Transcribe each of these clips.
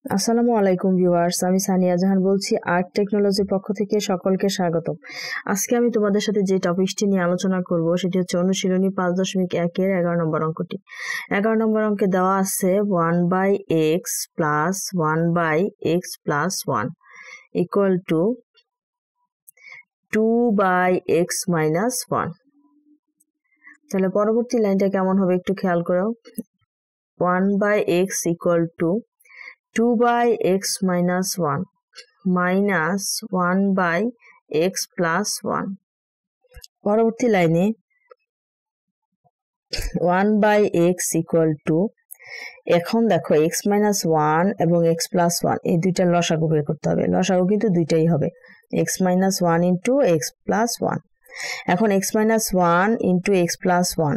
আসসালামু আলাইকুম ভিউয়ার্স, আমি সানিয়া জাহান বলছি আর্ট টেকনোলজির পক্ষ থেকে সকলকে স্বাগতম। আজকে আমি তোমাদের সাথে যে টপিকটি নিয়ে আলোচনা করব সেটি হচ্ছে অনুশীলনী 5.1-এর 11 নম্বর অঙ্কটি। 11 নম্বর অঙ্কে দেওয়া আছে 1/x plus 1/x plus 1 equal to 2/x minus 1। তাহলে পরবর্তী লাইনটা কেমন হবে একটু খেয়াল করো। 1/x equal to 2/x minus 1 minus 1/x plus 1। পরবর্তী লাইনে 1/x equal to, এখন দেখো x minus 1 এবং x plus 1 এই দুইটার লসাগু বের করতে হবে। লসাগু কিন্তু দুইটাই হবে, x minus 1 into x plus 1। এখন x minus 1 into x plus 1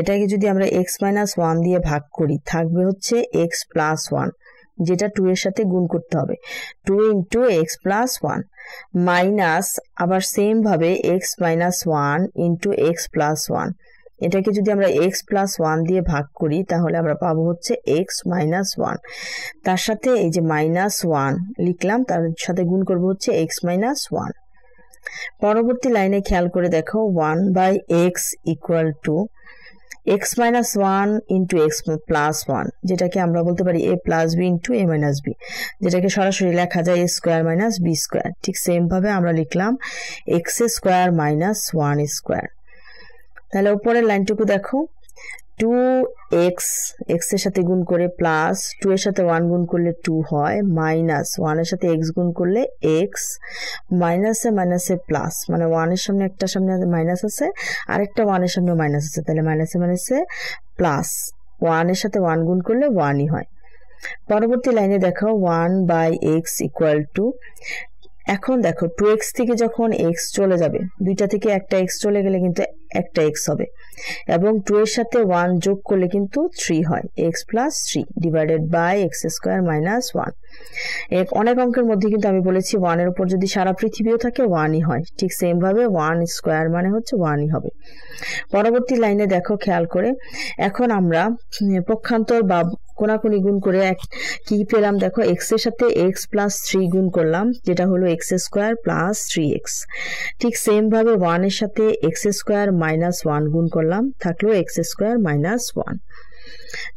এটাকে যদি আমরা x minus 1 দিয়ে ভাগ করি থাকবে হচ্ছে x plus 1, যেটা 2 এর সাথে গুণ করতে হবে, 2 into x plus 1 মাইনাস আবার সেম ভাবে x minus 1 into x plus 1 এটাকে যদি আমরা x plus 1 দিয়ে ভাগ করি তাহলে আমরা পাবো হচ্ছে x minus 1, তার সাথে এই যে minus 1 লিখলাম, তার সাথে গুণ করব হচ্ছে x minus 1। পরবর্তী লাইনে খেয়াল করে দেখো 1/x equal to x minus 1 into x plus 1, যেটাকে আমরা বলতে পারি a plus b into a minus b, যেটাকে সরাসরি লেখা যায় a square minus b square। ঠিক সেম ভাবে আমরা লিখলাম x square minus 1 square। তাহলে উপরের লাইনটুকু দেখো 2x x এর সাথে গুণ করে প্লাস 2 এর সাথে 1 গুণ করলে 2 হয়, মাইনাস 1 এর সাথে x গুণ করলে x, মাইনাসে মাইনাসে প্লাস, মানে 1 এর সামনে একটা সামনে মাইনাস আছে আরেকটা 1 এর সামনে মাইনাস আছে, তাহলে মাইনাসে মাইনাসে প্লাস, 1 এর সাথে 1 গুণ করলে 1ই হয়। পরবর্তী লাইনে দেখো 1/x equal to, এখন দেখো 2x থেকে যখন x চলে যাবে, দুইটা থেকে একটা x চলে গেলে কিন্তু একটা x হবে, এবং 2 এর সাথে 1 যোগ করলে কিন্তু 3 হয়, x plus 3 divided by x square minus 1। অনেক অঙ্কের মধ্যে কিন্তু আমি বলেছি 1 এর উপর যদি সারা পৃথিবীও থাকে 1ই হয়, ঠিক সেম ভাবে 1 স্কয়ার মানে হচ্ছে 1ই হবে। পরবর্তী লাইনে দেখো খেয়াল করে, এখন আমরা পক্ষান্তর বা কোনাকুনি গুণ করে কি পেলাম দেখো, x এর সাথে x plus 3 গুণ করলাম, যেটা হলো x square plus 3x। ঠিক সেম ভাবে 1 এর সাথে x square minus 1 গুণ করলাম, থাকলো x square minus 1।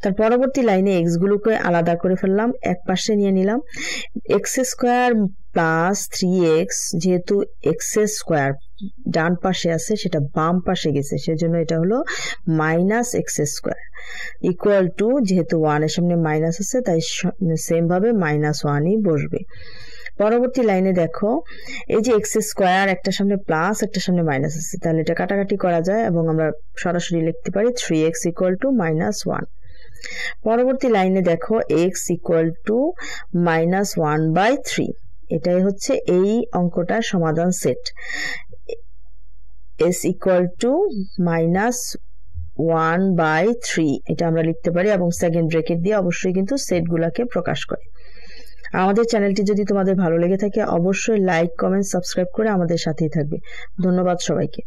তার পরবর্তী লাইনে x গুলোকে আলাদা করে ফেললাম, এক পাশে নিয়ে নিলাম, x square plus 3x, যেহেতু x square ডান পাশে আছে সেটা বাম পাশে গেছে সেজন্য এটা হলো minus x square equal to, যেহেতু 1 এর সামনে মাইনাস আছে তাই সেম ভাবে মাইনাস 1ই বসবে। পরবর্তী লাইনে দেখো এই যে x স্কয়ার একটা সামনে প্লাস একটা সামনে মাইনাস আছে, তাহলে এটা কাটাকাটি করা যায় এবং আমরা সরাসরি লিখতে পারি 3x equal to minus 1। পরবর্তী লাইনে দেখো x equal to minus 1/3, এটাই হচ্ছে এই অঙ্কটার সমাধান set. s equal to minus 1/3 এটা আমরা লিখতে পারি, এবং সেকেন্ড ব্র্যাকেট দিয়ে অবশ্যই কিন্তু সেটগুলোকে প্রকাশ করে। আমাদের চ্যানেলটি যদি তোমাদের ভালো লেগে থাকে অবশ্যই লাইক, কমেন্ট, সাবস্ক্রাইব করে আমাদের সাথেই থাকবে। ধন্যবাদ সবাইকে।